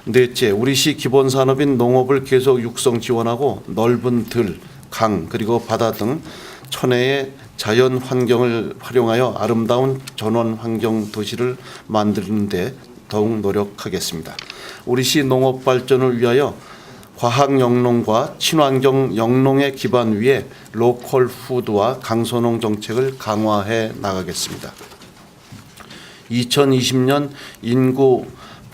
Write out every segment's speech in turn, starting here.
넷째, 우리시 기본산업인 농업을 계속 육성 지원하고 넓은 들, 강 그리고 바다 등 천혜의 자연 환경을 활용하여 아름다운 전원 환경 도시를 만드는 데 더욱 노력하겠습니다. 우리시 농업 발전을 위하여 과학 영농과 친환경 영농의 기반 위에 로컬 푸드와 강소농 정책을 강화해 나가겠습니다. 2020년 인구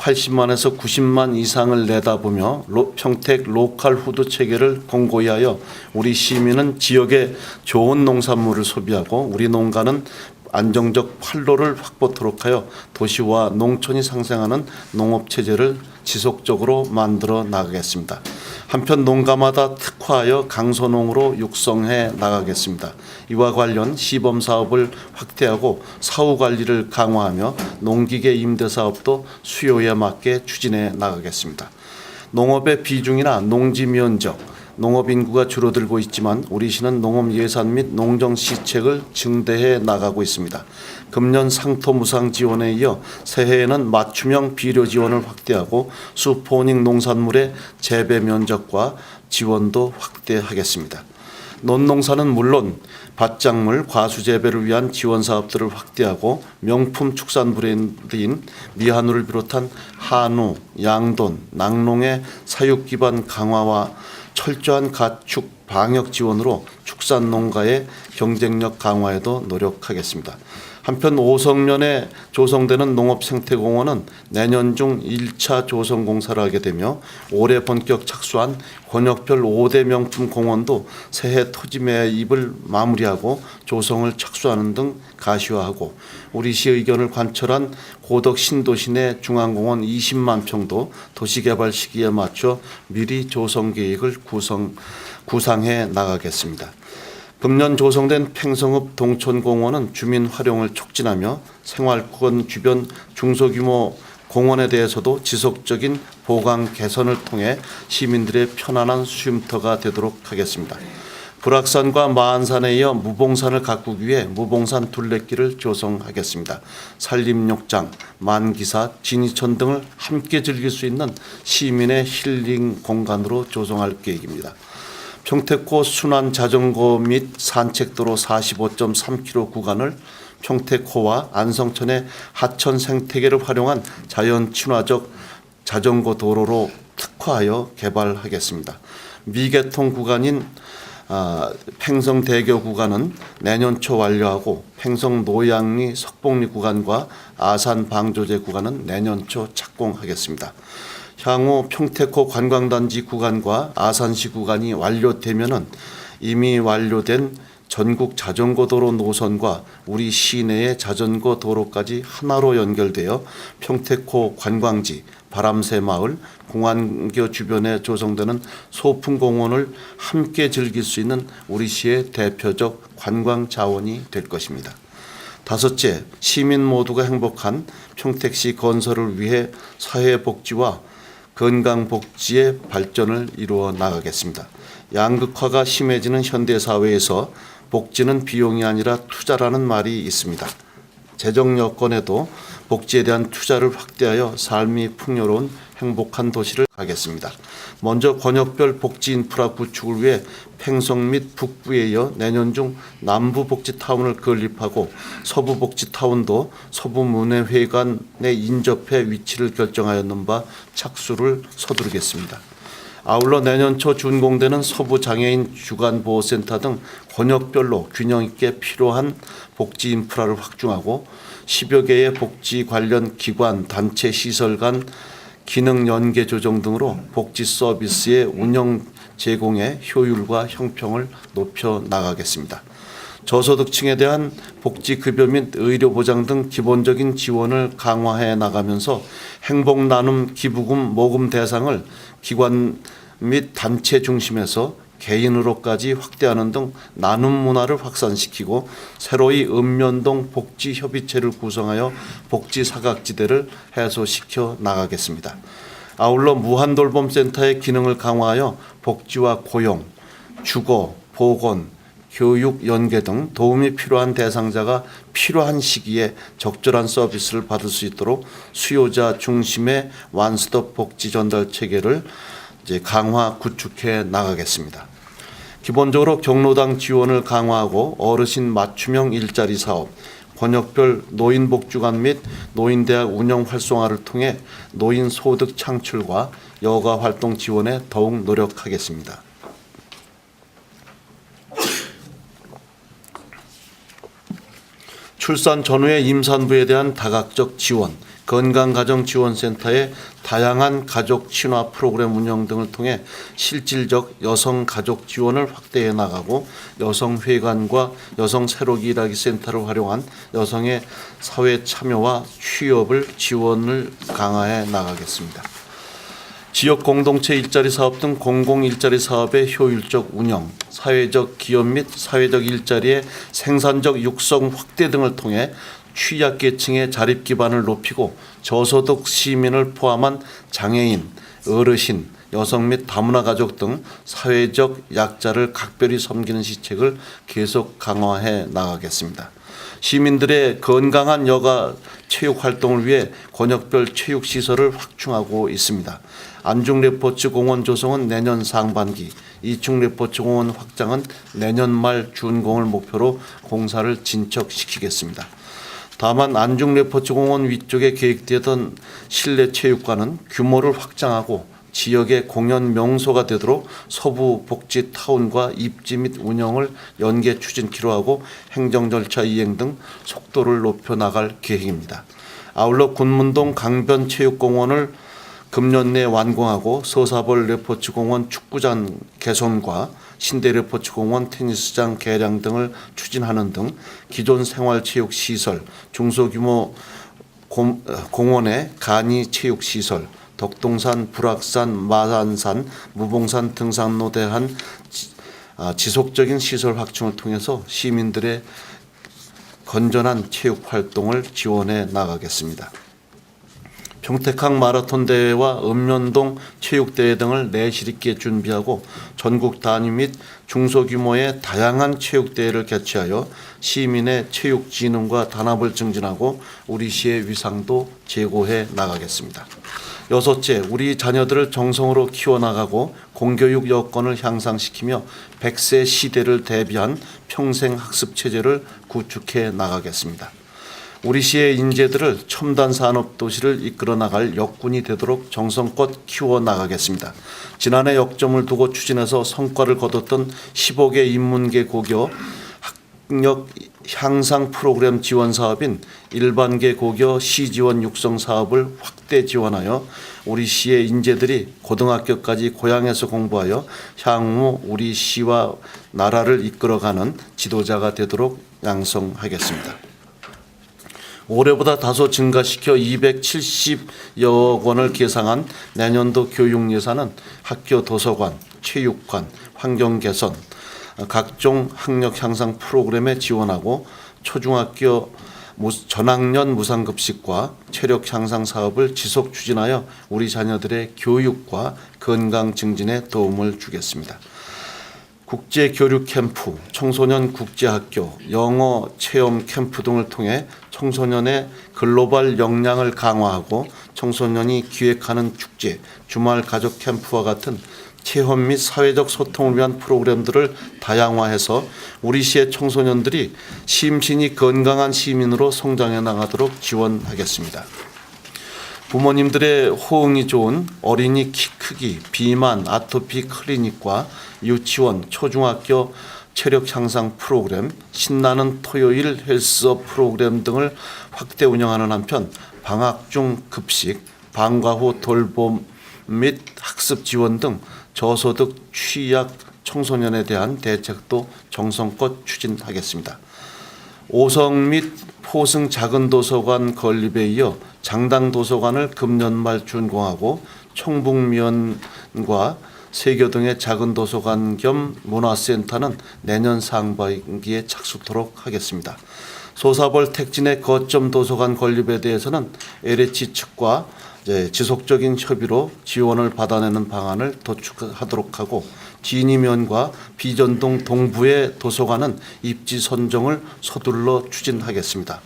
80만에서 90만 이상을 내다보며 평택 로컬 푸드 체계를 공고히 하여 우리 시민은 지역의 좋은 농산물을 소비하고 우리 농가는 안정적 판로를 확보토록 하여 도시와 농촌이 상생하는 농업체제를 지속적으로 만들어 나가겠습니다. 한편 농가마다 특화하여 강소농으로 육성해 나가겠습니다. 이와 관련 시범사업을 확대하고 사후관리를 강화하며 농기계 임대사업도 수요에 맞게 추진해 나가겠습니다. 농업의 비중이나 농지 면적, 농업 인구가 줄어들고 있지만 우리 시는 농업 예산 및 농정 시책을 증대해 나가고 있습니다. 금년 상토 무상 지원에 이어 새해에는 맞춤형 비료 지원을 확대하고 수포닝 농산물의 재배 면적과 지원도 확대하겠습니다. 논농사는 물론 밭작물, 과수 재배를 위한 지원 사업들을 확대하고 명품 축산 브랜드인 미한우를 비롯한 한우, 양돈, 낙농의 사육 기반 강화와 철저한 가축 방역 지원으로 축산 농가의 경쟁력 강화에도 노력하겠습니다. 한편 오성면에 조성되는 농업생태공원은 내년 중 1차 조성 공사를 하게 되며 올해 본격 착수한 권역별 5대 명품 공원도 새해 토지 매입을 마무리하고 조성을 착수하는 등 가시화하고 우리시 의견을 관철한 고덕 신도시 내 중앙공원 20만 평도 도시개발 시기에 맞춰 미리 조성 계획을 구상해 나가겠습니다. 금년 조성된 팽성읍 동촌공원은 주민 활용을 촉진하며 생활권 주변 중소규모 공원에 대해서도 지속적인 보강 개선을 통해 시민들의 편안한 쉼터가 되도록 하겠습니다. 불악산과 마안산에 이어 무봉산을 가꾸기 위해 무봉산 둘레길을 조성하겠습니다. 산림욕장, 만기사, 진이천 등을 함께 즐길 수 있는 시민의 힐링 공간으로 조성할 계획입니다. 평택호 순환 자전거 및 산책도로 45.3km 구간을 평택호와 안성천의 하천 생태계를 활용한 자연 친화적 자전거 도로로 특화하여 개발하겠습니다. 미개통 구간인 팽성대교 구간은 내년 초 완료하고 팽성 노양리 석봉리 구간과 아산 방조제 구간은 내년 초 착공하겠습니다. 향후 평택호 관광단지 구간과 아산시 구간이 완료되면은 이미 완료된 전국 자전거 도로 노선과 우리 시내의 자전거 도로까지 하나로 연결되어 평택호 관광지, 바람새마을, 공안교 주변에 조성되는 소풍공원을 함께 즐길 수 있는 우리 시의 대표적 관광 자원이 될 것입니다. 다섯째, 시민 모두가 행복한 평택시 건설을 위해 사회복지와 건강복지의 발전을 이루어 나가겠습니다. 양극화가 심해지는 현대사회에서 복지는 비용이 아니라 투자라는 말이 있습니다. 재정 여건에도 복지에 대한 투자를 확대하여 삶이 풍요로운 행복한 도시를 가겠습니다. 먼저 권역별 복지 인프라 구축을 위해 팽성 및 북부에 이어 내년 중 남부복지타운을 건립하고 서부복지타운도 서부문예회관에 인접해 위치를 결정하였는 바 착수를 서두르겠습니다. 아울러 내년 초 준공되는 서부장애인 주간보호센터 등 권역별로 균형 있게 필요한 복지 인프라를 확충하고 10여 개의 복지 관련 기관, 단체, 시설 간 기능 연계 조정 등으로 복지 서비스의 운영 제공의 효율과 형평을 높여 나가겠습니다. 저소득층에 대한 복지급여 및 의료보장 등 기본적인 지원을 강화해 나가면서 행복나눔 기부금 모금 대상을 기관 및 단체 중심에서 개인으로까지 확대하는 등 나눔 문화를 확산시키고 새로이 읍면동 복지협의체를 구성하여 복지사각지대를 해소시켜 나가겠습니다. 아울러 무한돌봄센터의 기능을 강화하여 복지와 고용, 주거, 보건, 교육 연계 등 도움이 필요한 대상자가 필요한 시기에 적절한 서비스를 받을 수 있도록 수요자 중심의 완스톱 복지 전달 체계를 강화 구축해 나가겠습니다. 기본적으로 경로당 지원을 강화하고 어르신 맞춤형 일자리 사업, 권역별 노인복지관 및 노인대학 운영 활성화를 통해 노인 소득 창출과 여가 활동 지원에 더욱 노력하겠습니다. 출산 전후의 임산부에 대한 다각적 지원, 건강가정지원센터의 다양한 가족 친화 프로그램 운영 등을 통해 실질적 여성 가족 지원을 확대해 나가고 여성회관과 여성 새로기 일하기 센터를 활용한 여성의 사회 참여와 취업을 지원을 강화해 나가겠습니다. 지역 공동체 일자리 사업 등 공공 일자리 사업의 효율적 운영, 사회적 기업 및 사회적 일자리의 생산적 육성 확대 등을 통해 취약계층의 자립 기반을 높이고 저소득 시민을 포함한 장애인, 어르신, 여성 및 다문화 가족 등 사회적 약자를 각별히 섬기는 시책을 계속 강화해 나가겠습니다. 시민들의 건강한 여가 체육 활동을 위해 권역별 체육 시설을 확충하고 있습니다. 안중 레포츠 공원 조성은 내년 상반기, 이충 레포츠 공원 확장은 내년 말 준공을 목표로 공사를 진척시키겠습니다. 다만 안중 레포츠 공원 위쪽에 계획되던 실내 체육관은 규모를 확장하고 지역의 공연 명소가 되도록 서부 복지 타운과 입지 및 운영을 연계 추진키로 하고 행정 절차 이행 등 속도를 높여 나갈 계획입니다. 아울러 군문동 강변 체육공원을 금년 내 완공하고 서사벌 레포츠 공원 축구장 개선과 신대 레포츠 공원 테니스장 개량 등을 추진하는 등 기존 생활체육시설, 중소규모 공원의 간이체육시설, 덕동산, 불악산, 마산산, 무봉산 등산로 대한 지속적인 시설 확충을 통해서 시민들의 건전한 체육 활동을 지원해 나가겠습니다. 평택항 마라톤 대회와 읍면동 체육대회 등을 내실 있게 준비하고 전국 단위 및 중소규모의 다양한 체육대회를 개최하여 시민의 체육 지능과 단합을 증진하고 우리 시의 위상도 제고해 나가겠습니다. 여섯째, 우리 자녀들을 정성으로 키워나가고 공교육 여건을 향상시키며 100세 시대를 대비한 평생학습체제를 구축해 나가겠습니다. 우리 시의 인재들을 첨단 산업 도시를 이끌어 나갈 역군이 되도록 정성껏 키워 나가겠습니다. 지난해 역점을 두고 추진해서 성과를 거뒀던 15개 인문계 고교 학력 향상 프로그램 지원 사업인 일반계 고교 시지원 육성 사업을 확대 지원하여 우리 시의 인재들이 고등학교까지 고향에서 공부하여 향후 우리 시와 나라를 이끌어가는 지도자가 되도록 양성하겠습니다. 올해보다 다소 증가시켜 270여 원을 계상한 내년도 교육 예산은 학교 도서관, 체육관, 환경 개선, 각종 학력 향상 프로그램에 지원하고 초중학교 전학년 무상급식과 체력 향상 사업을 지속 추진하여 우리 자녀들의 교육과 건강 증진에 도움을 주겠습니다. 국제 교류 캠프, 청소년 국제학교, 영어 체험 캠프 등을 통해 청소년의 글로벌 역량을 강화하고 청소년이 기획하는 축제, 주말 가족 캠프와 같은 체험 및 사회적 소통을 위한 프로그램들을 다양화해서 우리 시의 청소년들이 심신이 건강한 시민으로 성장해 나가도록 지원하겠습니다. 부모님들의 호응이 좋은 어린이 키 크기, 비만, 아토피 클리닉과 유치원, 초중학교 체력 향상 프로그램, 신나는 토요일 헬스업 프로그램 등을 확대 운영하는 한편 방학 중 급식, 방과 후 돌봄 및 학습 지원 등 저소득 취약 청소년에 대한 대책도 정성껏 추진하겠습니다. 5성 및 포승 작은 도서관 건립에 이어 장당 도서관을 금년 말 준공하고 청북면과 세교 등의 작은 도서관 겸 문화센터는 내년 상반기에 착수토록 하겠습니다. 소사벌 택진의 거점 도서관 건립에 대해서는 LH 측과 지속적인 협의로 지원을 받아내는 방안을 도출하도록 하고 진이면과 비전동 동부의 도서관은 입지 선정을 서둘러 추진하겠습니다.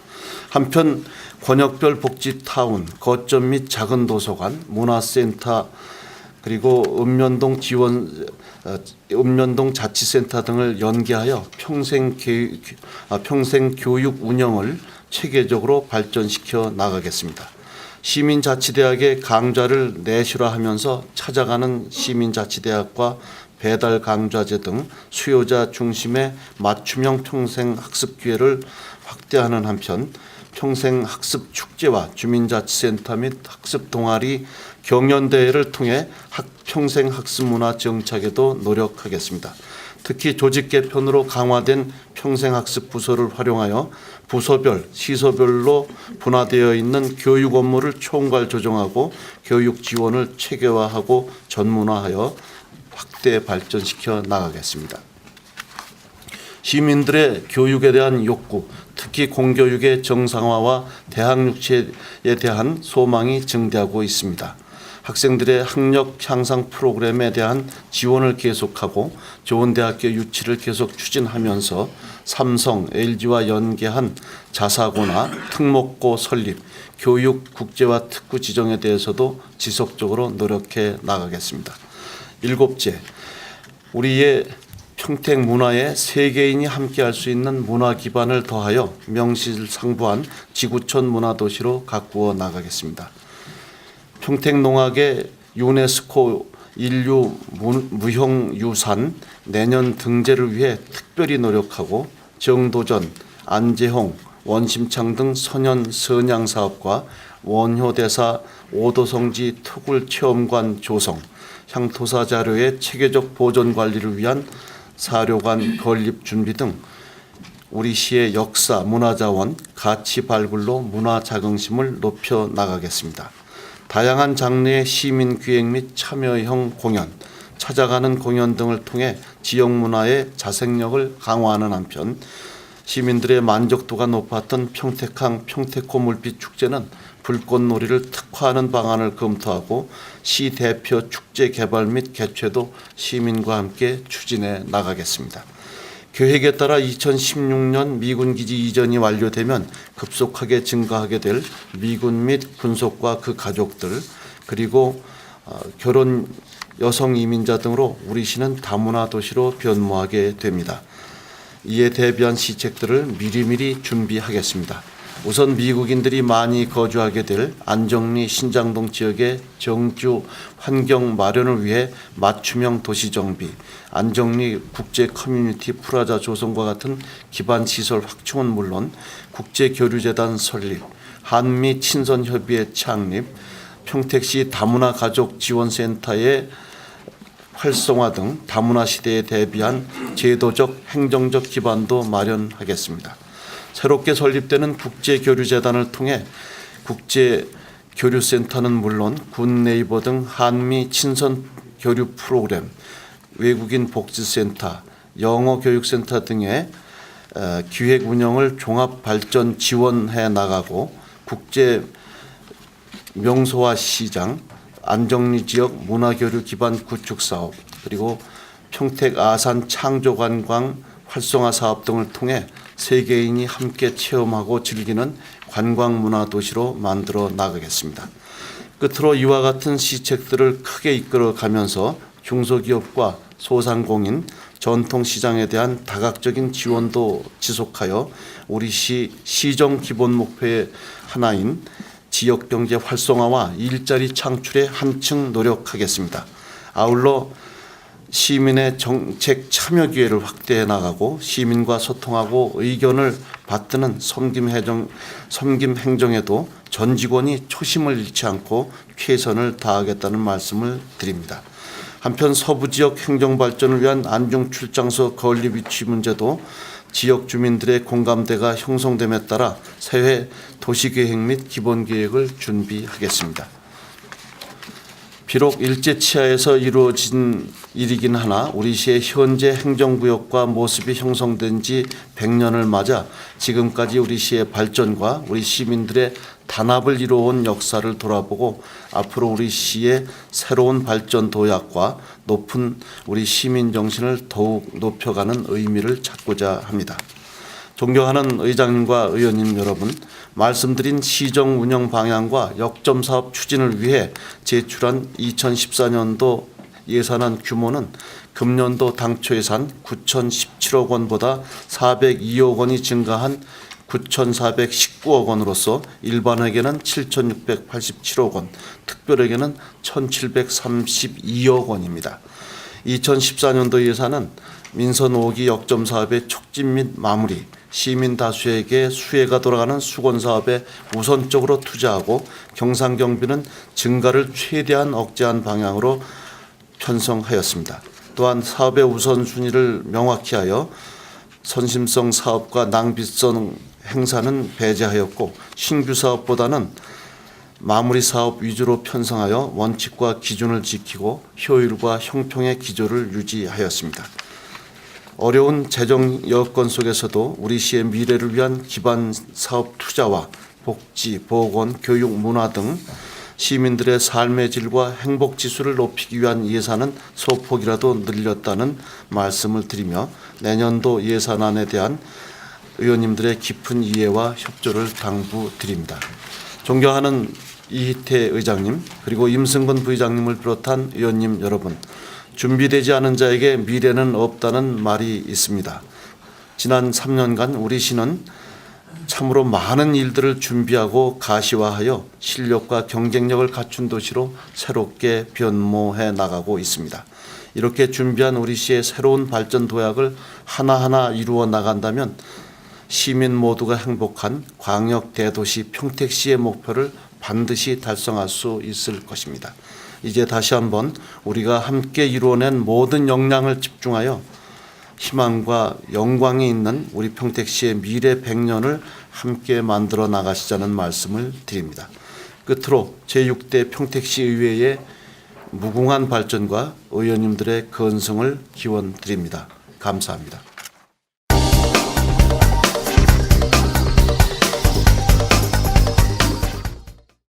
한편 권역별 복지타운, 거점 및 작은 도서관, 문화센터 그리고 읍면동 자치센터 등을 연계하여 평생 교육 운영을 체계적으로 발전시켜 나가겠습니다. 시민자치대학의 강좌를 내실화하면서 찾아가는 시민자치대학과 배달 강좌제 등 수요자 중심의 맞춤형 평생학습 기회를 확대하는 한편 평생학습 축제와 주민자치센터 및 학습 동아리 경연대회를 통해 평생학습 문화 정착에도 노력하겠습니다. 특히 조직 개편으로 강화된 평생학습 부서를 활용하여 부서별, 시서별로 분화되어 있는 교육 업무를 총괄 조정하고 교육 지원을 체계화하고 전문화하여 확대 발전시켜 나가겠습니다. 시민들의 교육에 대한 욕구, 특히 공교육의 정상화와 대학육체에 대한 소망이 증대하고 있습니다. 학생들의 학력 향상 프로그램에 대한 지원을 계속하고 좋은 대학교 유치를 계속 추진하면서 삼성, LG와 연계한 자사고나 특목고 설립, 교육 국제화 특구 지정에 대해서도 지속적으로 노력해 나가겠습니다. 일곱째, 우리의 평택 문화에 세계인이 함께할 수 있는 문화 기반을 더하여 명실상부한 지구촌 문화도시로 가꾸어 나가겠습니다. 평택농악의 유네스코 인류 무형유산 내년 등재를 위해 특별히 노력하고 정도전, 안재홍, 원심창 등 선현 선양 사업과 원효대사 오도성지 토굴체험관 조성, 향토사 자료의 체계적 보존 관리를 위한 사료관 건립 준비 등 우리 시의 역사, 문화자원, 가치 발굴로 문화 자긍심을 높여 나가겠습니다. 다양한 장르의 시민 기획 및 참여형 공연, 찾아가는 공연 등을 통해 지역 문화의 자생력을 강화하는 한편 시민들의 만족도가 높았던 평택항 평택호 물빛 축제는 불꽃놀이를 특화하는 방안을 검토하고 시 대표 축제 개발 및 개최도 시민과 함께 추진해 나가겠습니다. 계획에 따라 2016년 미군 기지 이전이 완료되면 급속하게 증가하게 될 미군 및 군속과 그 가족들 그리고 결혼 여성 이민자 등으로 우리 시는 다문화 도시로 변모하게 됩니다. 이에 대비한 시책들을 미리미리 준비하겠습니다. 우선 미국인들이 많이 거주하게 될 안정리 신장동 지역의 정주 환경 마련을 위해 맞춤형 도시 정비, 안정리 국제 커뮤니티 프라자 조성과 같은 기반 시설 확충은 물론 국제교류재단 설립, 한미 친선협의회 창립, 평택시 다문화 가족 지원센터의 활성화 등 다문화 시대에 대비한 제도적 행정적 기반도 마련하겠습니다. 새롭게 설립되는 국제교류재단을 통해 국제교류센터는 물론 굿네이버 등 한미 친선 교류 프로그램, 외국인 복지센터, 영어교육센터 등의 기획 운영을 종합 발전 지원해 나가고 국제 명소화 시장, 안정리 지역 문화교류 기반 구축 사업, 그리고 평택 아산 창조관광 활성화 사업 등을 통해 세계인이 함께 체험하고 즐기는 관광문화도시로 만들어 나가겠습니다. 끝으로 이와 같은 시책들을 크게 이끌어가면서 중소기업과 소상공인, 전통시장에 대한 다각적인 지원도 지속하여 우리 시정 기본 목표의 하나인 지역경제 활성화와 일자리 창출에 한층 노력하겠습니다. 아울러 시민의 정책 참여 기회를 확대해 나가고 시민과 소통하고 의견을 받드는 섬김 행정에도 전 직원이 초심을 잃지 않고 최선을 다하겠다는 말씀을 드립니다. 한편 서부 지역 행정 발전을 위한 안중 출장소 건립 위치 문제도 지역 주민들의 공감대가 형성됨에 따라 새해 도시계획 및 기본계획을 준비하겠습니다. 비록 일제치하에서 이루어진 일이긴 하나 우리 시의 현재 행정구역과 모습이 형성된 지 100년을 맞아 지금까지 우리 시의 발전과 우리 시민들의 단합을 이루어온 역사를 돌아보고 앞으로 우리 시의 새로운 발전 도약과 높은 우리 시민 정신을 더욱 높여가는 의미를 찾고자 합니다. 존경하는 의장님과 의원님 여러분, 말씀드린 시정 운영 방향과 역점 사업 추진을 위해 제출한 2014년도 예산안 규모는 금년도 당초 예산 9,017억 원보다 402억 원이 증가한 9,419억 원으로서 일반에게는 7,687억 원, 특별에게는 1,732억 원입니다. 2014년도 예산은 민선 5기 역점 사업의 촉진 및 마무리, 시민 다수에게 수혜가 돌아가는 수건 사업에 우선적으로 투자하고 경상경비는 증가를 최대한 억제한 방향으로 편성하였습니다. 또한 사업의 우선순위를 명확히 하여 선심성 사업과 낭비성 행사는 배제하였고 신규 사업보다는 마무리 사업 위주로 편성하여 원칙과 기준을 지키고 효율과 형평의 기조를 유지하였습니다. 어려운 재정 여건 속에서도 우리 시의 미래를 위한 기반 사업 투자와 복지, 보건, 교육, 문화 등 시민들의 삶의 질과 행복 지수를 높이기 위한 예산은 소폭이라도 늘렸다는 말씀을 드리며 내년도 예산안에 대한 의원님들의 깊은 이해와 협조를 당부드립니다. 존경하는 이희태 의장님 그리고 임승건 부의장님을 비롯한 의원님 여러분, 준비되지 않은 자에게 미래는 없다는 말이 있습니다. 지난 3년간 우리 시는 참으로 많은 일들을 준비하고 가시화하여 실력과 경쟁력을 갖춘 도시로 새롭게 변모해 나가고 있습니다. 이렇게 준비한 우리 시의 새로운 발전 도약을 하나하나 이루어 나간다면 시민 모두가 행복한 광역 대도시 평택시의 목표를 반드시 달성할 수 있을 것입니다. 이제 다시 한번 우리가 함께 이루어낸 모든 역량을 집중하여 희망과 영광이 있는 우리 평택시의 미래 100년을 함께 만들어 나가시자는 말씀을 드립니다. 끝으로 제6대 평택시 의회의 무궁한 발전과 의원님들의 건승을 기원드립니다. 감사합니다.